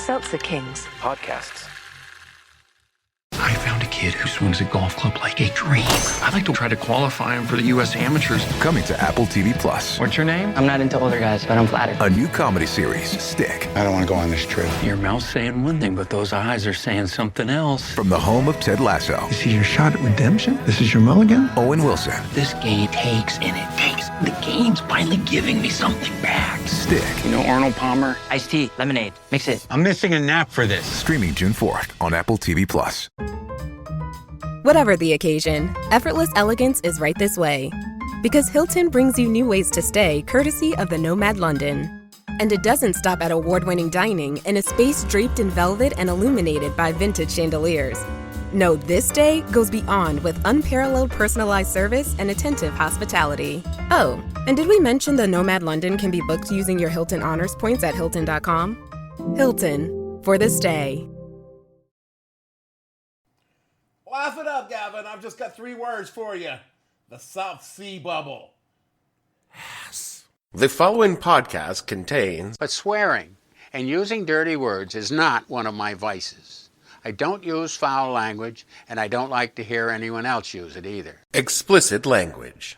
Seltzer Kings. Podcasts. I found a kid who swings a golf club like a dream. I'd like to try to qualify him for the U.S. Amateurs. Coming to Apple TV Plus. What's your name? I'm not into older guys, but I'm flattered. A new comedy series, Stick. I don't want to go on this trip. Your mouth's saying one thing, but those eyes are saying something else. From the home of Ted Lasso. This is your shot at redemption? This is your mulligan? Owen Wilson. This game takes and it takes. The game's finally giving me something back. Stick. You know Arnold Palmer? Iced tea, lemonade, mix it. I'm missing a nap for this. Streaming June 4th on Apple TV Plus. Whatever the occasion, effortless elegance is right this way. Because Hilton brings you new ways to stay courtesy of the Nomad London. And it doesn't stop at award-winning dining in a space draped in velvet and illuminated by vintage chandeliers. No, this day goes beyond with unparalleled personalized service and attentive hospitality. Oh, and did we mention the Nomad London can be booked using your Hilton Honors points at Hilton.com? Hilton, for this day. Laugh it up, Gavin. I've just got 3 words for you. The South Sea Bubble. Yes. The following podcast contains... But swearing and using dirty words is not one of my vices. I don't use foul language, and I don't like to hear anyone else use it either. Explicit language.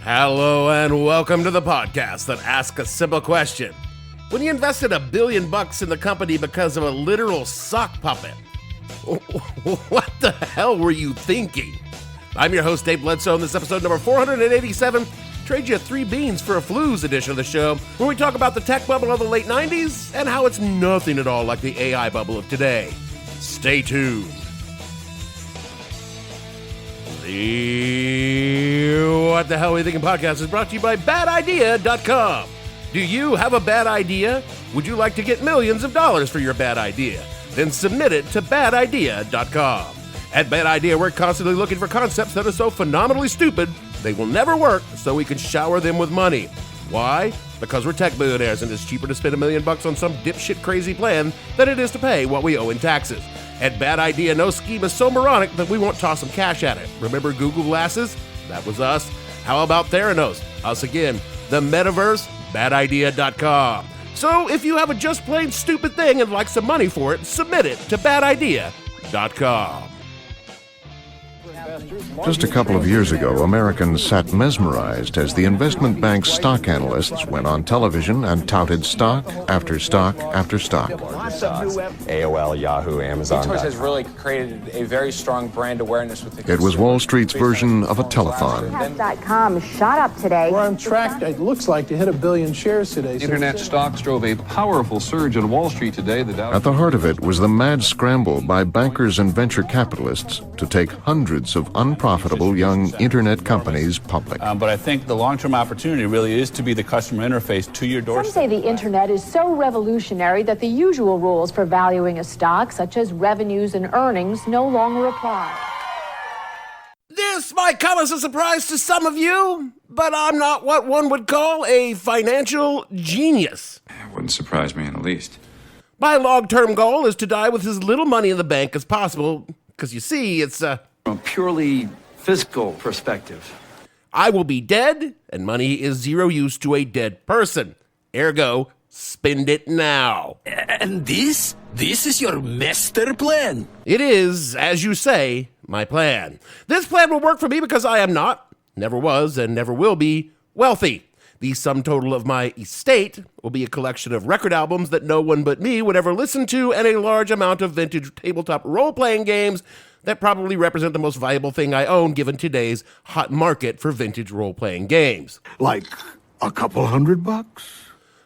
Hello and welcome to the podcast that asks a simple question. When you invested $1 billion in the company because of a literal sock puppet, what the hell were you thinking? I'm your host, Dave Bledsoe, and this episode number 487 trades you 3 Beenz for a Flooz edition of the show, where we talk about the tech bubble of the late 90s and how it's nothing at all like the AI bubble of today. Stay tuned. The What the Hell Are You Thinking podcast is brought to you by badidea.com. Do you have a bad idea? Would you like to get millions of dollars for your bad idea? Then submit it to badidea.com. At Bad Idea, we're constantly looking for concepts that are so phenomenally stupid they will never work, so we can shower them with money. Why? Because we're tech billionaires and it's cheaper to spend $1 million on some dipshit crazy plan than it is to pay what we owe in taxes. At Bad Idea, no scheme is so moronic that we won't toss some cash at it. Remember Google Glasses? That was us. How about Theranos? Us again. The Metaverse? Badidea.com. So if you have a just plain stupid thing and like some money for it, submit it to badidea.com. Just a couple of years ago, Americans sat mesmerized as the investment bank's stock analysts went on television and touted stock after stock after stock. AOL, Yahoo, Amazon. Choice has really created a very strong brand awareness with the consumer. It was Wall Street's version of a telethon. .com shot up today. We're on track, it looks like, to hit 1 billion shares today. Internet stocks drove a powerful surge on Wall Street today. At the heart of it was the mad scramble by bankers and venture capitalists to take hundreds of unprofitable young internet companies public. But I think the long-term opportunity really is to be the customer interface to your doorstep. Some say the internet is so revolutionary that the usual rules for valuing a stock, such as revenues and earnings, no longer apply. This might come as a surprise to some of you, but I'm not what one would call a financial genius. It wouldn't surprise me in the least. My long-term goal is to die with as little money in the bank as possible, because you see, it's From a purely physical perspective, I will be dead, and money is zero use to a dead person. Ergo, spend it now. And this is your master plan? It is, as you say, my plan. This plan will work for me because I am not, never was, and never will be wealthy. The sum total of my estate will be a collection of record albums that no one but me would ever listen to, and a large amount of vintage tabletop role-playing games that probably represent the most valuable thing I own given today's hot market for vintage role-playing games. Like a couple $100?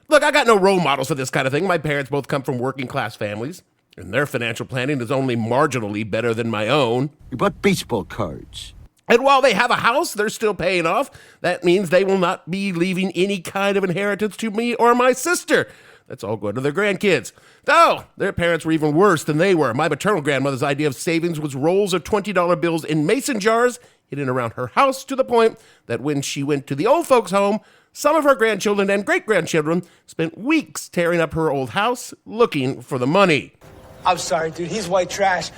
Look, I got no role models for this kind of thing. My parents both come from working-class families, and their financial planning is only marginally better than my own. You bought baseball cards. And while they have a house they're still paying off, that means they will not be leaving any kind of inheritance to me or my sister. That's all going to their grandkids. Though, their parents were even worse than they were. My maternal grandmother's idea of savings was rolls of $20 bills in mason jars hidden around her house, to the point that when she went to the old folks' home, some of her grandchildren and great-grandchildren spent weeks tearing up her old house looking for the money. I'm sorry, dude. He's white trash.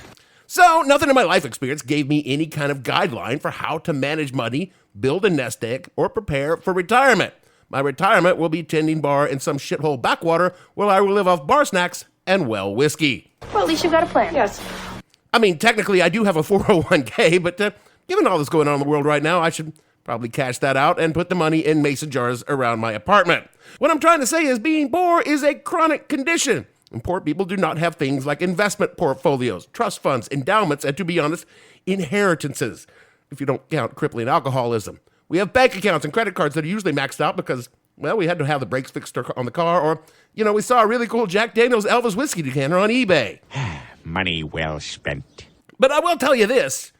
So nothing in my life experience gave me any kind of guideline for how to manage money, build a nest egg, or prepare for retirement. My retirement will be tending bar in some shithole backwater where I will live off bar snacks and well whiskey. Well, at least you've got a plan. Yes. I mean, technically I do have a 401k, but given all that's going on in the world right now, I should probably cash that out and put the money in mason jars around my apartment. What I'm trying to say is being poor is a chronic condition. And poor people do not have things like investment portfolios, trust funds, endowments, and to be honest, inheritances, if you don't count crippling alcoholism. We have bank accounts and credit cards that are usually maxed out because, well, we had to have the brakes fixed on the car, or, we saw a really cool Jack Daniels Elvis whiskey decanter on eBay. Money well spent. But I will tell you this,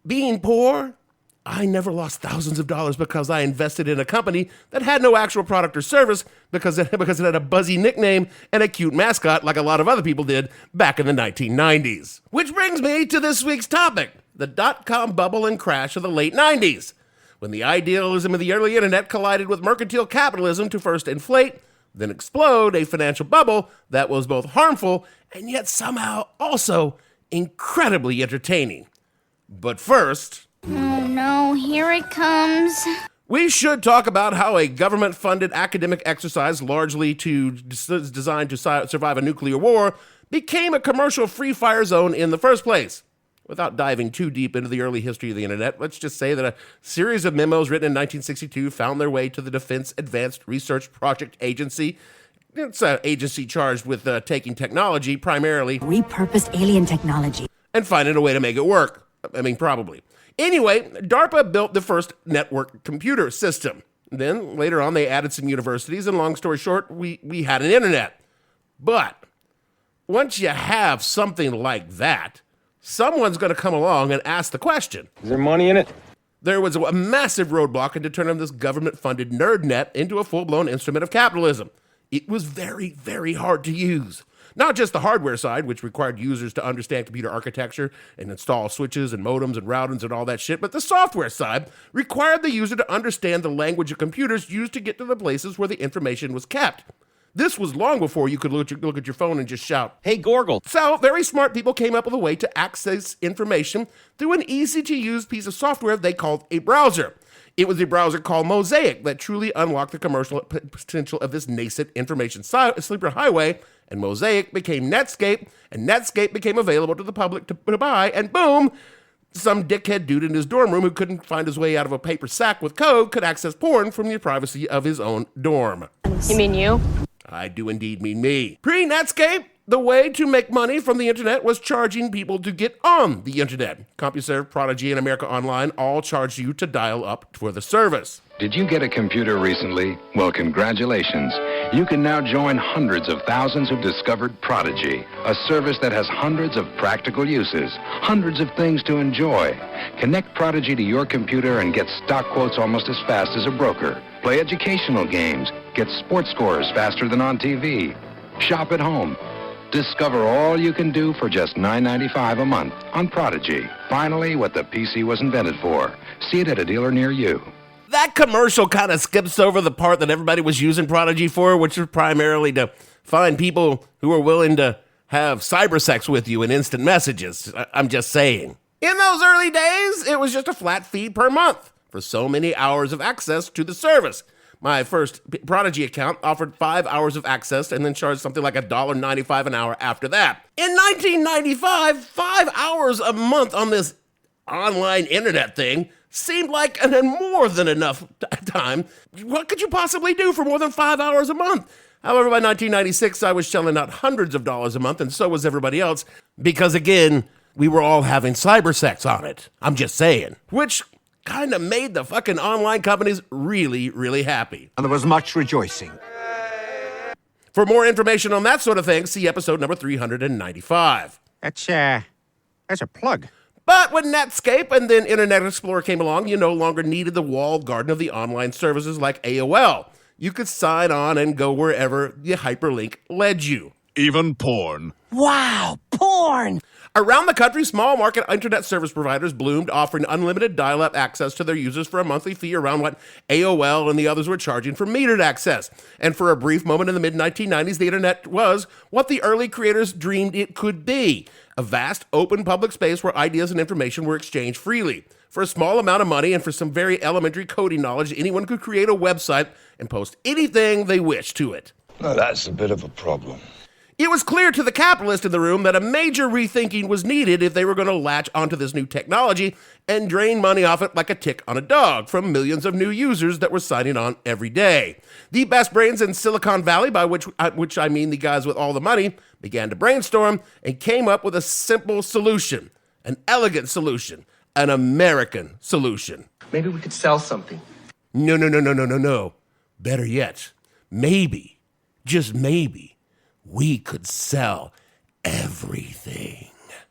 being poor, I never lost thousands of dollars because I invested in a company that had no actual product or service because it had a buzzy nickname and a cute mascot like a lot of other people did back in the 1990s. Which brings me to this week's topic, the dot-com bubble and crash of the late 90s, when the idealism of the early internet collided with mercantile capitalism to first inflate, then explode a financial bubble that was both harmful and yet somehow also incredibly entertaining. But first... Oh no, here it comes. We should talk about how a government-funded academic exercise largely designed to survive a nuclear war became a commercial free-fire zone in the first place. Without diving too deep into the early history of the internet, let's just say that a series of memos written in 1962 found their way to the Defense Advanced Research Project Agency. It's an agency charged with taking technology, primarily repurposed alien technology, and finding a way to make it work. I mean, probably. Anyway, DARPA built the first network computer system. Then, later on, they added some universities, and long story short, we had an internet. But once you have something like that, someone's going to come along and ask the question. Is there money in it? There was a massive roadblock in turning this government-funded nerd net into a full-blown instrument of capitalism. It was very, very hard to use. Not just the hardware side, which required users to understand computer architecture and install switches and modems and routers and all that shit, but the software side required the user to understand the language of computers used to get to the places where the information was kept. This was long before you could look at your phone and just shout, "Hey, Gorgle." So, very smart people came up with a way to access information through an easy-to-use piece of software they called a browser. It was a browser called Mosaic that truly unlocked the commercial potential of this nascent information sleeper highway, and Mosaic became Netscape, and Netscape became available to the public to buy, and boom, some dickhead dude in his dorm room who couldn't find his way out of a paper sack with code could access porn from the privacy of his own dorm. You mean you? I do indeed mean me. Pre-Netscape, the way to make money from the internet was charging people to get on the internet. CompuServe, Prodigy, and America Online all charged you to dial up for the service. Did you get a computer recently? Well, congratulations. You can now join hundreds of thousands who've discovered Prodigy, a service that has hundreds of practical uses, hundreds of things to enjoy. Connect Prodigy to your computer and get stock quotes almost as fast as a broker. Play educational games, get sports scores faster than on TV. Shop at home. Discover all you can do for just $9.95 a month on Prodigy. Finally, what the PC was invented for. See it at a dealer near you. That commercial kind of skips over the part that everybody was using Prodigy for, which was primarily to find people who are willing to have cyber sex with you in instant messages. I'm just saying. In those early days, it was just a flat fee per month for so many hours of access to the service. My first Prodigy account offered 5 hours of access and then charged something like $1.95 an hour after that. In 1995, 5 hours a month on this online internet thing seemed like more than enough time. What could you possibly do for more than 5 hours a month? However, by 1996, I was shelling out hundreds of dollars a month, and so was everybody else, because again, we were all having cyber sex on it. I'm just saying. Which kind of made the fucking online companies really, really happy. And there was much rejoicing. For more information on that sort of thing, see episode number 395. That's a plug. But when Netscape and then Internet Explorer came along, you no longer needed the walled garden of the online services like AOL. You could sign on and go wherever the hyperlink led you. Even porn. Wow, porn! Around the country, small market internet service providers bloomed, offering unlimited dial-up access to their users for a monthly fee around what AOL and the others were charging for metered access. And for a brief moment in the mid-1990s, the internet was what the early creators dreamed it could be, a vast, open public space where ideas and information were exchanged freely. For a small amount of money and for some very elementary coding knowledge, anyone could create a website and post anything they wished to it. Now that's a bit of a problem. It was clear to the capitalist in the room that a major rethinking was needed if they were going to latch onto this new technology and drain money off it like a tick on a dog from millions of new users that were signing on every day. The best brains in Silicon Valley, by which I mean the guys with all the money, began to brainstorm and came up with a simple solution, an elegant solution, an American solution. Maybe we could sell something. No. Better yet, maybe, just maybe, we could sell everything.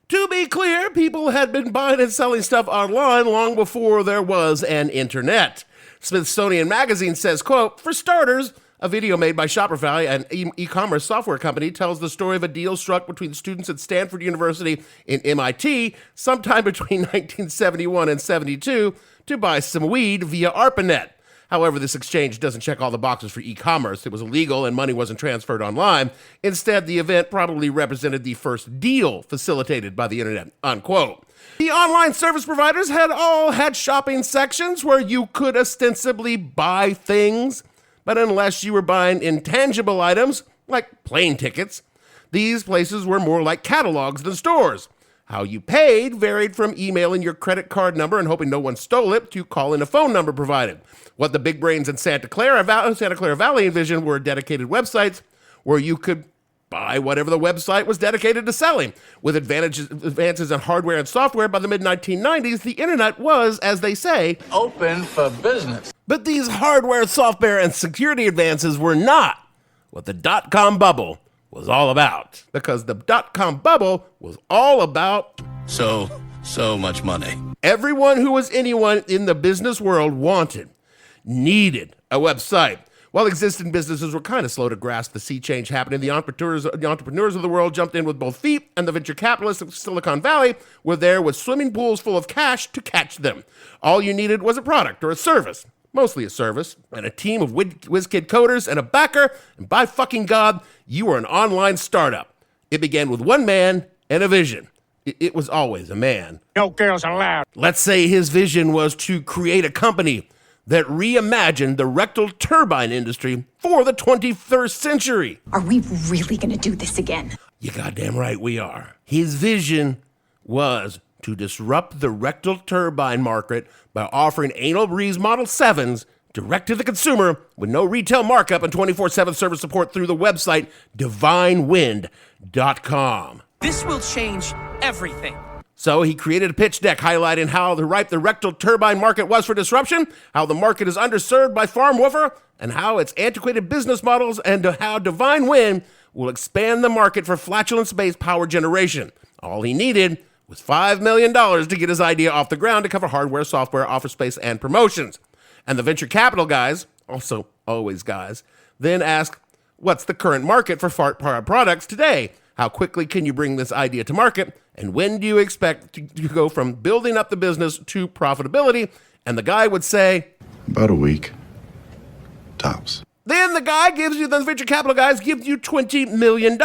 To be clear, people had been buying and selling stuff online long before there was an internet. Smithsonian Magazine says, quote, "For starters, a video made by Shopify, an e-commerce software company, tells the story of a deal struck between students at Stanford University and MIT sometime between 1971 and 72 to buy some weed via ARPANET. However, this exchange doesn't check all the boxes for e-commerce. It was illegal and money wasn't transferred online. Instead, the event probably represented the first deal facilitated by the internet," unquote. The online service providers had all had shopping sections where you could ostensibly buy things, but unless you were buying intangible items, like plane tickets, these places were more like catalogs than stores. How you paid varied from emailing your credit card number and hoping no one stole it to calling a phone number provided. What the big brains in Santa Clara Valley envisioned were dedicated websites where you could buy whatever the website was dedicated to selling. With advances in hardware and software by the mid-1990s, the internet was, as they say, open for business. But these hardware, software, and security advances were not what the dot-com bubble was all about. Because the dot-com bubble was all about So much money. Everyone who was anyone in the business world needed a website. While existing businesses were kind of slow to grasp the sea change happening, the entrepreneurs of the world jumped in with both feet, and the venture capitalists of Silicon Valley were there with swimming pools full of cash to catch them. All you needed was a product or a service, mostly a service, and a team of whiz-kid coders and a backer, and by fucking God, you were an online startup. It began with one man and a vision. It was always a man. No girls allowed. Let's say his vision was to create a company that reimagined the rectal turbine industry for the 21st century. Are we really going to do this again? You goddamn right we are. His vision was to disrupt the rectal turbine market by offering anal breeze Model 7s direct to the consumer with no retail markup and 24/7 service support through the website divinewind.com. This will change everything. So he created a pitch deck highlighting how ripe the rectal turbine market was for disruption, how the market is underserved by farm woofer, and how its antiquated business models and how Divine Wind will expand the market for flatulence-based power generation. All he needed was $5 million to get his idea off the ground to cover hardware, software, office space, and promotions. And the venture capital guys, also always guys, then ask, what's the current market for fart products today? How quickly can you bring this idea to market? And when do you expect to go from building up the business to profitability? And the guy would say, About a week. Tops. Then the venture capital guys give you $20 million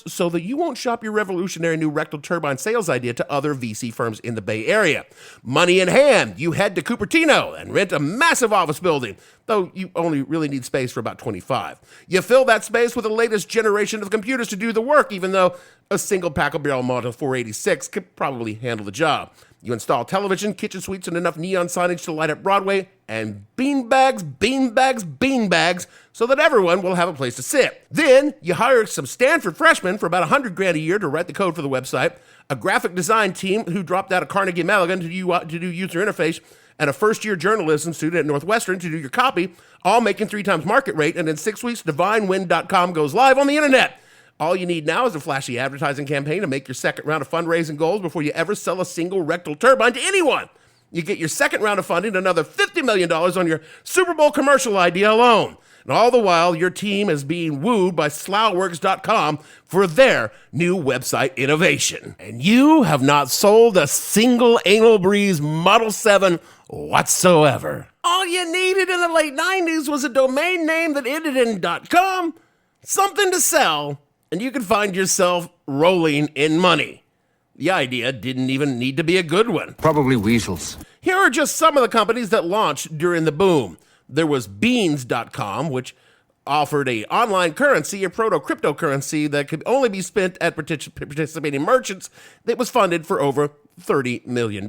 so that you won't shop your revolutionary new rectal turbine sales idea to other VC firms in the Bay Area. Money in hand, you head to Cupertino and rent a massive office building, though you only really need space for about 25. You fill that space with the latest generation of computers to do the work, even though a single Packard-Barrel Model 486 could probably handle the job. You install television, kitchen suites, and enough neon signage to light up Broadway, and beanbags, so that everyone will have a place to sit. Then you hire some Stanford freshmen for about $100,000 a year to write the code for the website, a graphic design team who dropped out of Carnegie Mellon to do user interface, and a first-year journalism student at Northwestern to do your copy, all making 3 times market rate, and in 6 weeks, divinewind.com goes live on the internet. All you need now is a flashy advertising campaign to make your second round of fundraising goals before you ever sell a single rectal turbine to anyone. You get your second round of funding, another $50 million on your Super Bowl commercial idea alone. And all the while, your team is being wooed by Slowworks.com for their new website innovation. And you have not sold a single Anal Breeze Model 7 whatsoever. All you needed in the late 90s was a domain name that ended in .com, something to sell, and you could find yourself rolling in money. The idea didn't even need to be a good one. Probably weasels. Here are just some of the companies that launched during the boom. There was Beenz.com, which offered an online currency, a proto-cryptocurrency that could only be spent at participating merchants that was funded for over $30 million.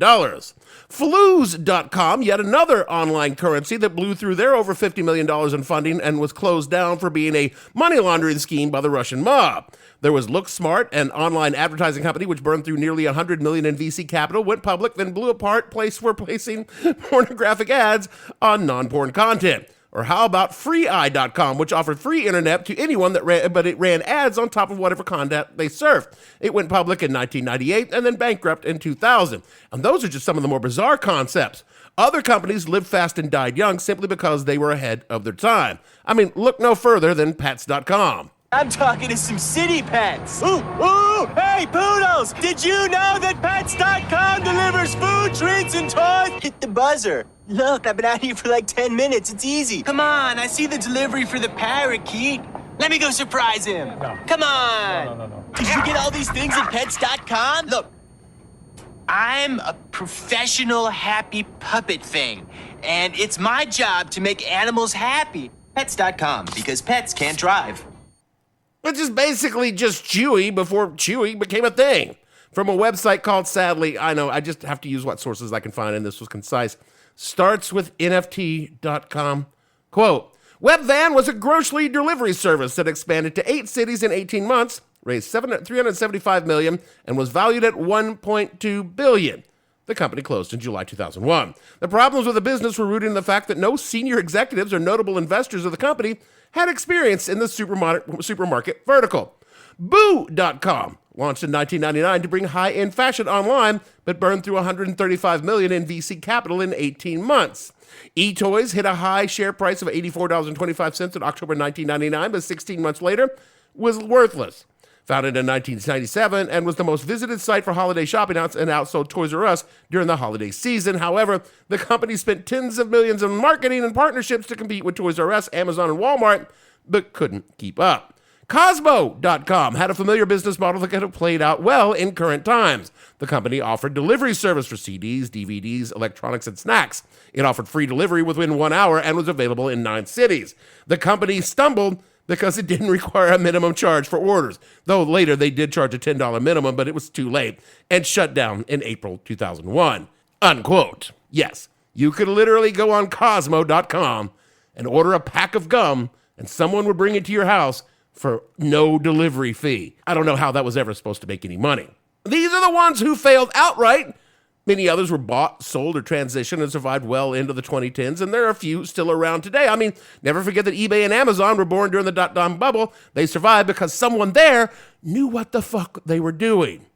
Flooz.com, yet another online currency that blew through their over $50 million in funding and was closed down for being a money laundering scheme by the Russian mob. There was LookSmart, an online advertising company which burned through nearly $100 million in VC capital, went public, then blew apart, placing pornographic ads on non-porn content. Or how about FreeEye.com, which offered free internet to anyone but it ran ads on top of whatever content they served. It went public in 1998 and then bankrupt in 2000. And those are just some of the more bizarre concepts. Other companies lived fast and died young simply because they were ahead of their time. I mean, look no further than Pets.com. I'm talking to some city pets. Ooh, hey, Poodles! Did you know that Pets.com delivers food, treats, and toys? Hit the buzzer. Look, I've been out here for like 10 minutes. It's easy. Come on, I see the delivery for the parakeet. Let me go surprise him. No. Come on. No. Did you get all these things at Pets.com? Look, I'm a professional happy puppet thing, and it's my job to make animals happy. Pets.com, because pets can't drive. Which is basically just Chewy before Chewy became a thing. From a website called, sadly, I know, I just have to use what sources I can find, and this was concise, startswithnft.com. Quote, Webvan was a grocery delivery service that expanded to 8 cities in 18 months, raised $375 million, and was valued at $1.2 billion. The company closed in July 2001. The problems with the business were rooted in the fact that no senior executives or notable investors of the company had experience in the supermarket vertical. Boo.com launched in 1999 to bring high-end fashion online, but burned through $135 million in VC capital in 18 months. eToys hit a high share price of $84.25 in October 1999, but 16 months later was worthless. Founded in 1997 and was the most visited site for holiday shopping and outsold Toys R Us during the holiday season. However, the company spent tens of millions in marketing and partnerships to compete with Toys R Us, Amazon, and Walmart, but couldn't keep up. Cosmo.com had a familiar business model that could have played out well in current times. The company offered delivery service for CDs, DVDs, electronics, and snacks. It offered free delivery within 1 hour and was available in 9 cities. The company stumbled because it didn't require a minimum charge for orders, though later they did charge a $10 minimum, but it was too late, and shut down in April 2001. Unquote. Yes, you could literally go on Cosmo.com and order a pack of gum, and someone would bring it to your house for no delivery fee. I don't know how that was ever supposed to make any money. These are the ones who failed outright. Many others were bought, sold, or transitioned and survived well into the 2010s, and there are a few still around today. I mean, never forget that eBay and Amazon were born during the dot-com bubble. They survived because someone there knew what the fuck they were doing.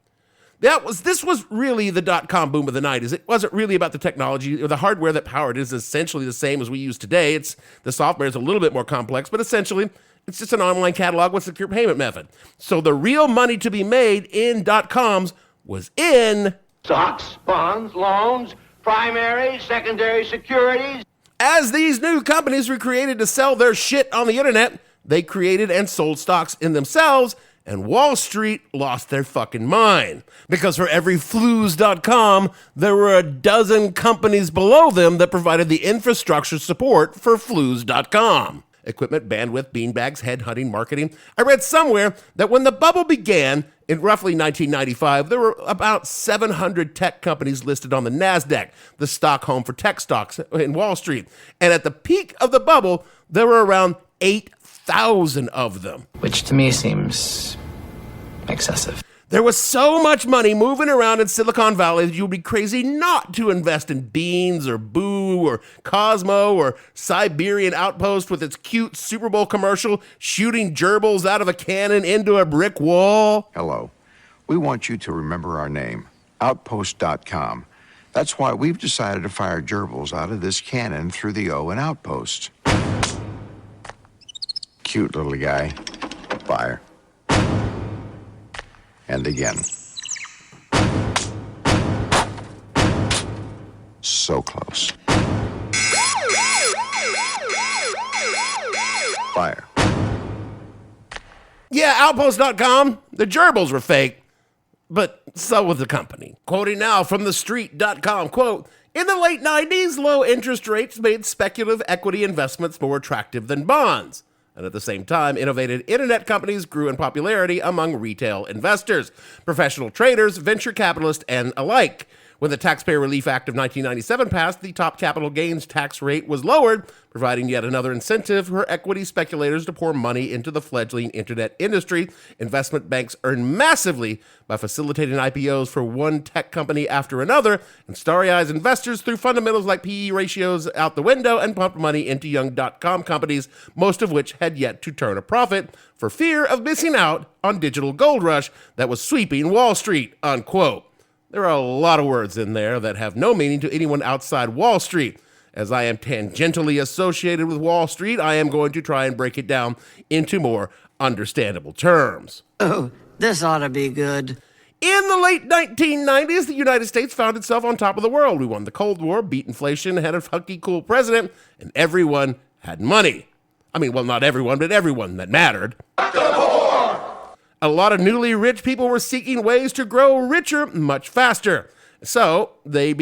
This was really the dot-com boom of the 90s. It wasn't really about the technology or the hardware that powered it is essentially the same as we use today. The software is a little bit more complex, but essentially it's just an online catalog with a secure payment method. So the real money to be made in dot-coms was in stocks, bonds, loans, primary, secondary securities. As these new companies were created to sell their shit on the internet, they created and sold stocks in themselves, and Wall Street lost their fucking mind. Because for every Flooz.com, there were a dozen companies below them that provided the infrastructure support for Flooz.com. Equipment, bandwidth, beanbags, headhunting, marketing. I read somewhere that when the bubble began in roughly 1995, there were about 700 tech companies listed on the NASDAQ, the stock home for tech stocks in Wall Street. And at the peak of the bubble, there were around 8,000 of them. Which to me seems excessive. There was so much money moving around in Silicon Valley that you'd be crazy not to invest in Beenz or Boo or Cosmo or Siberian Outpost with its cute Super Bowl commercial shooting gerbils out of a cannon into a brick wall. Hello. We want you to remember our name, Outpost.com. That's why we've decided to fire gerbils out of this cannon through the Owen outpost. Cute little guy. Fire. And again. So close. Fire. Yeah, Outpost.com, the gerbils were fake, but so was the company. Quoting now from TheStreet.com, quote, in the late 90s, low interest rates made speculative equity investments more attractive than bonds. And at the same time, innovative internet companies grew in popularity among retail investors, professional traders, venture capitalists, and alike. When the Taxpayer Relief Act of 1997 passed, the top capital gains tax rate was lowered, providing yet another incentive for equity speculators to pour money into the fledgling internet industry. Investment banks earned massively by facilitating IPOs for one tech company after another, and starry-eyed investors threw fundamentals like PE ratios out the window and pumped money into young dot-com companies, most of which had yet to turn a profit, for fear of missing out on digital gold rush that was sweeping Wall Street, unquote. There are a lot of words in there that have no meaning to anyone outside Wall Street. As I am tangentially associated with Wall Street, I am going to try and break it down into more understandable terms. Oh, this ought to be good. In the late 1990s, the United States found itself on top of the world. We won the Cold War, beat inflation, had a funky, cool president, and everyone had money. I mean, well, not everyone, but everyone that mattered. A lot of newly rich people were seeking ways to grow richer much faster. So they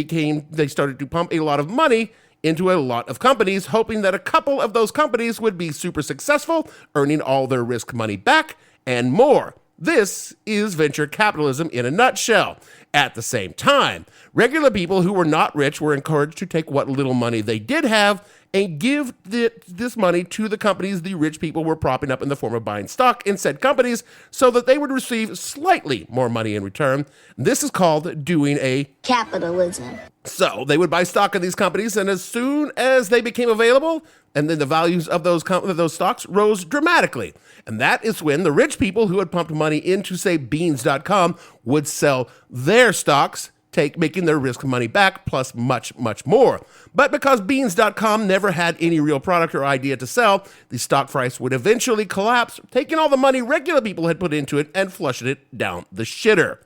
started to pump a lot of money into a lot of companies, hoping that a couple of those companies would be super successful, earning all their risk money back and more. This is venture capitalism in a nutshell. At the same time, regular people who were not rich were encouraged to take what little money they did have and give this money to the companies the rich people were propping up in the form of buying stock in said companies so that they would receive slightly more money in return. This is called doing a capitalism. So they would buy stock in these companies, and as soon as they became available, and then the values of those stocks rose dramatically. And that is when the rich people who had pumped money into, say, Beenz.com would sell their stocks, making their risk money back, plus much, much more. But because Beenz.com never had any real product or idea to sell, the stock price would eventually collapse, taking all the money regular people had put into it and flushing it down the shitter.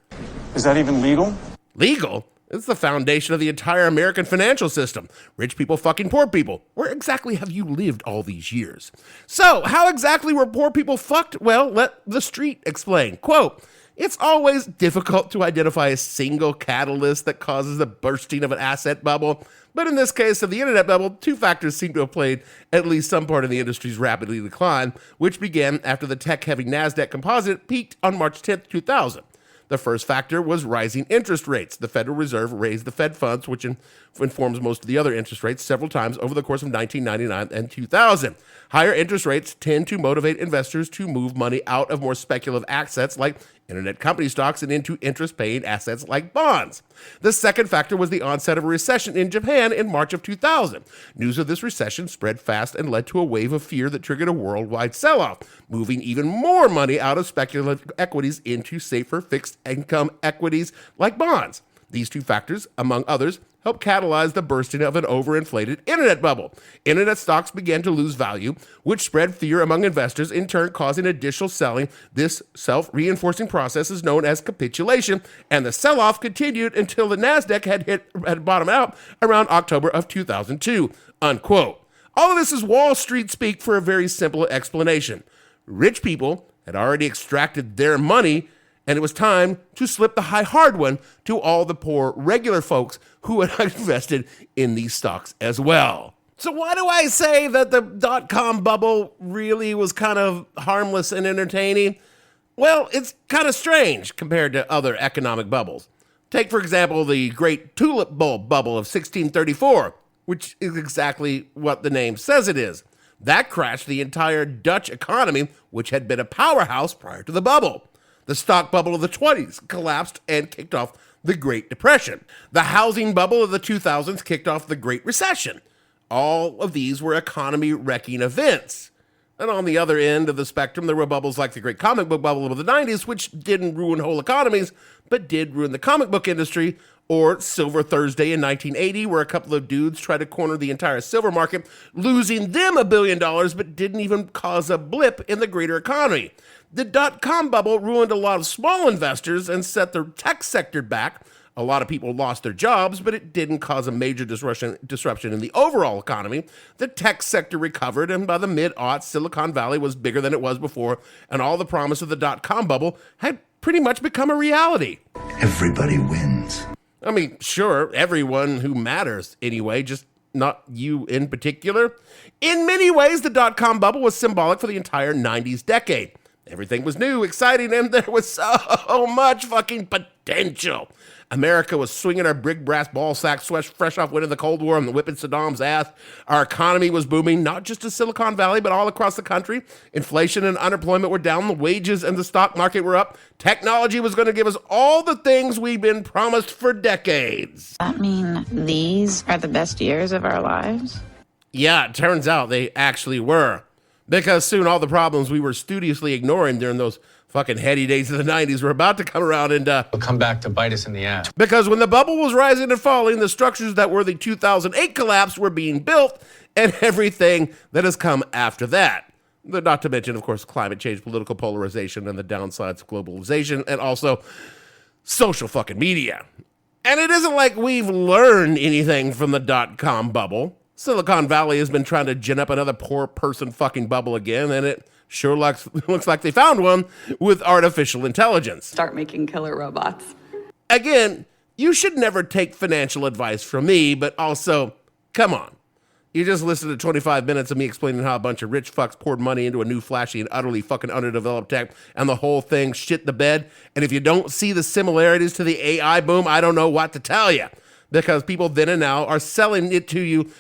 Is that even legal? Legal? It's the foundation of the entire American financial system. Rich people fucking poor people. Where exactly have you lived all these years? So, how exactly were poor people fucked? Well, let the street explain. Quote, it's always difficult to identify a single catalyst that causes the bursting of an asset bubble. But in this case of the internet bubble, two factors seem to have played at least some part in the industry's rapidly decline, which began after the tech-heavy NASDAQ composite peaked on March 10th, 2000. The first factor was rising interest rates. The Federal Reserve raised the Fed funds, which informs most of the other interest rates, several times over the course of 1999 and 2000. Higher interest rates tend to motivate investors to move money out of more speculative assets like internet company stocks and into interest-paying assets like bonds. The second factor was the onset of a recession in Japan in March of 2000. News of this recession spread fast and led to a wave of fear that triggered a worldwide sell-off, moving even more money out of speculative equities into safer fixed income equities like bonds. These two factors, among others, helped catalyze the bursting of an overinflated internet bubble. Internet stocks began to lose value, which spread fear among investors, in turn causing additional selling. This self-reinforcing process is known as capitulation, and the sell-off continued until the NASDAQ had bottomed out around October of 2002, unquote. All of this is Wall Street speak for a very simple explanation. Rich people had already extracted their money, and it was time to slip the hard one to all the poor regular folks who had invested in these stocks as well. So why do I say that the dot-com bubble really was kind of harmless and entertaining? Well, it's kind of strange compared to other economic bubbles. Take, for example, the Great Tulip Bulb bubble of 1634, which is exactly what the name says it is. That crashed the entire Dutch economy, which had been a powerhouse prior to the bubble. The stock bubble of the 20s collapsed and kicked off the Great Depression. The housing bubble of the 2000s kicked off the Great Recession. All of these were economy-wrecking events. And on the other end of the spectrum, there were bubbles like the Great Comic Book Bubble of the 90s, which didn't ruin whole economies, but did ruin the comic book industry, Or Silver Thursday in 1980, where a couple of dudes tried to corner the entire silver market, losing them $1 billion, but didn't even cause a blip in the greater economy. The dot-com bubble ruined a lot of small investors and set the tech sector back. A lot of people lost their jobs, but it didn't cause a major disruption in the overall economy. The tech sector recovered, and by the mid-aughts, Silicon Valley was bigger than it was before, and all the promise of the dot-com bubble had pretty much become a reality. Everybody wins. I mean, sure, everyone who matters anyway, just not you in particular. In many ways, the dot-com bubble was symbolic for the entire 90s decade. Everything was new, exciting, and there was so much fucking potential. America was swinging our big brass ball sacks fresh off winning the Cold War and whipping Saddam's ass. Our economy was booming, not just in Silicon Valley, but all across the country. Inflation and unemployment were down. The wages and the stock market were up. Technology was going to give us all the things we've been promised for decades. That mean these are the best years of our lives? Yeah, it turns out they actually were. Because soon all the problems we were studiously ignoring during those fucking heady days of the 90s were about to come around and It'll come back to bite us in the ass. Because when the bubble was rising and falling, the structures that were the 2008 collapse were being built, and everything that has come after that. Not to mention, of course, climate change, political polarization, and the downsides of globalization, and also social fucking media. And it isn't like we've learned anything from the dot-com bubble. Silicon Valley has been trying to gin up another poor person fucking bubble again, and it sure looks like they found one with artificial intelligence. Start making killer robots. Again, you should never take financial advice from me, but also, come on. You just listened to 25 minutes of me explaining how a bunch of rich fucks poured money into a new flashy and utterly fucking underdeveloped tech, and the whole thing shit the bed. And if you don't see the similarities to the AI boom, I don't know what to tell you. Because people then and now are selling it to you,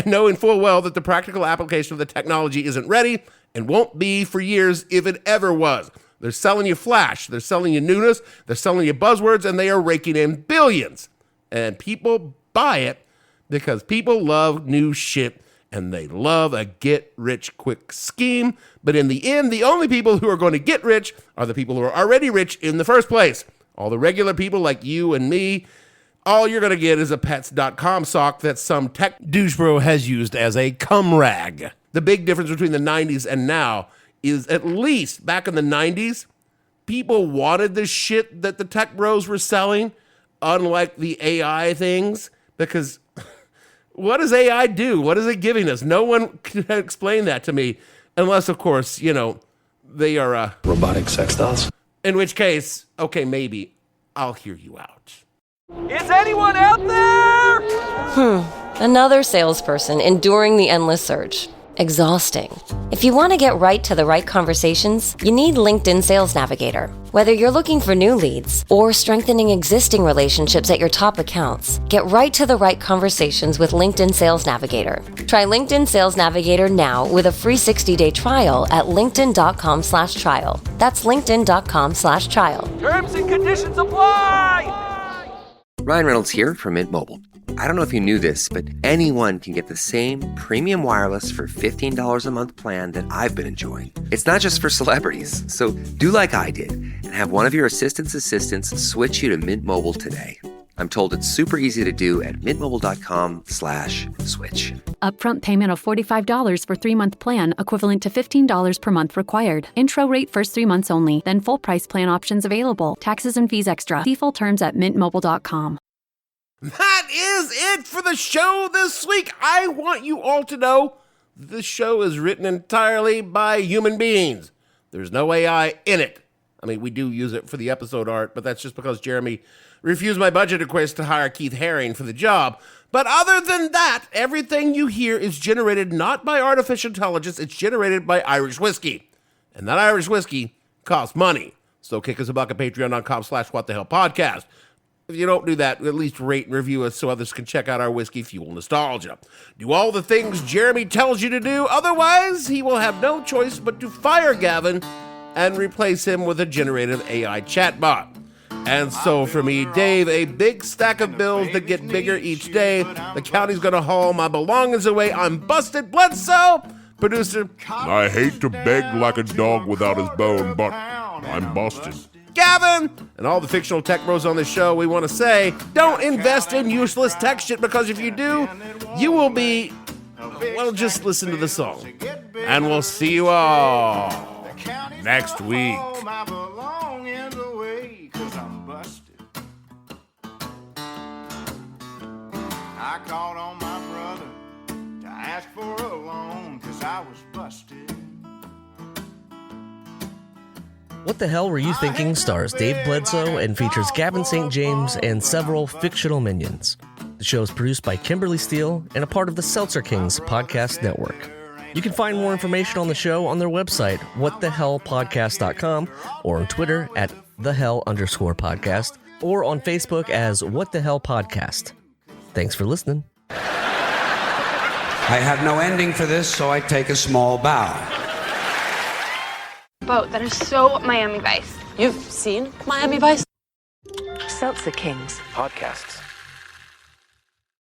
knowing full well that the practical application of the technology isn't ready and won't be for years if it ever was. They're selling you flash, they're selling you newness, they're selling you buzzwords, and they are raking in billions. And people buy it because people love new shit and they love a get-rich-quick scheme. But in the end, the only people who are going to get rich are the people who are already rich in the first place. All the regular people like you and me, all you're going to get is a pets.com sock that some tech douchebro has used as a cum rag. The big difference between the 90s and now is, at least back in the 90s, people wanted the shit that the tech bros were selling, unlike the AI things, because what does AI do? What is it giving us? No one can explain that to me, unless, of course, you know, they are robotic sex dolls. In which case, okay, maybe I'll hear you out. Is anyone out there? Another salesperson enduring the endless search. Exhausting. If you want to get right to the right conversations, you need LinkedIn Sales Navigator. Whether you're looking for new leads or strengthening existing relationships at your top accounts, get right to the right conversations with LinkedIn Sales Navigator. Try LinkedIn Sales Navigator now with a free 60-day trial at linkedin.com/trial. That's linkedin.com/trial. Terms and conditions apply! Ryan Reynolds here from Mint Mobile. I don't know if you knew this, but anyone can get the same premium wireless for $15 a month plan that I've been enjoying. It's not just for celebrities, so do like I did and have one of your assistants switch you to Mint Mobile today. I'm told it's super easy to do at mintmobile.com/switch. Upfront payment of $45 for 3-month plan, equivalent to $15 per month required. Intro rate first 3 months only, then full price plan options available. Taxes and fees extra. See full terms at mintmobile.com. That is it for the show this week. I want you all to know this show is written entirely by human beings. There's no AI in it. I mean, we do use it for the episode art, but that's just because Jeremy refused my budget request to hire Keith Haring for the job. But other than that, everything you hear is generated not by artificial intelligence, it's generated by Irish whiskey. And that Irish whiskey costs money. So kick us a buck at patreon.com/whatthehellpodcast. If you don't do that, at least rate and review us so others can check out our whiskey fuel nostalgia. Do all the things Jeremy tells you to do, otherwise he will have no choice but to fire Gavin and replace him with a generative AI chatbot. And so for me, Dave, a big stack of bills that get bigger each day. The county's gonna haul my belongings away. I'm busted, Bledsoe. Producer. I hate to beg like a dog without his bone, but I'm busted. Gavin, and all the fictional tech bros on the show, we want to say, don't invest in useless tech shit, because if you do, you will be, well, just listen to the song. And we'll see you all next week. I called on my brother to ask for a loan, 'cause I was busted. What the Hell Were You Thinking stars Dave Bledsoe and features Gavin St. James and several fictional minions. The show is produced by Kimberly Steele and a part of the Seltzer Kings podcast network. You can find more information on the show on their website, whatthehellpodcast.com, or on Twitter at @thehell_podcast, or on Facebook as What the Hell Podcast. Thanks for listening. I have no ending for this, so I take a small bow. Boat that is so Miami Vice. You've seen Miami Vice? Seltzer Kings podcasts.